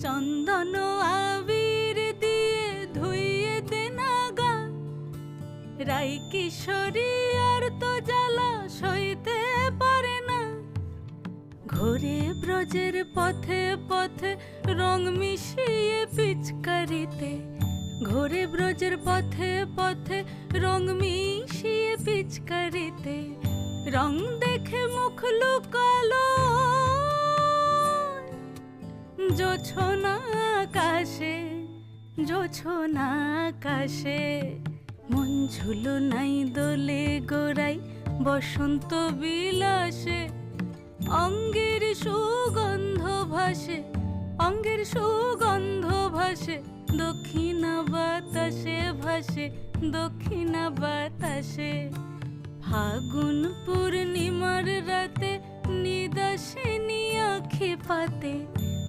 চন্দন আবির দিয়ে ধুইয়ে দে না গা, রাই কিশোরী আর তো জ্বালা সইতে পারে না। ঘোরে ব্রজের পথে পথে রং মিশিয়ে পিচকারিতে, ঘোরে ব্রজের পথে পথে রং মিশিয়ে পিচকারিতে, রং দেখে মুখ লুকালো জোছনা আকাশে, জোছনা আকাশে। মন ঝুলো নাই দোলে গোড়াই বসন্ত বিলাসে, অঙ্গের সুগন্ধ ভাসে, অঙ্গের সুগন্ধ ভাসে, দক্ষিণা বাতাসে ভাসে, দক্ষিণা বাতাসে। ফাগুন পূর্ণিমার রাতে নিদাসিনী আখি পাতে,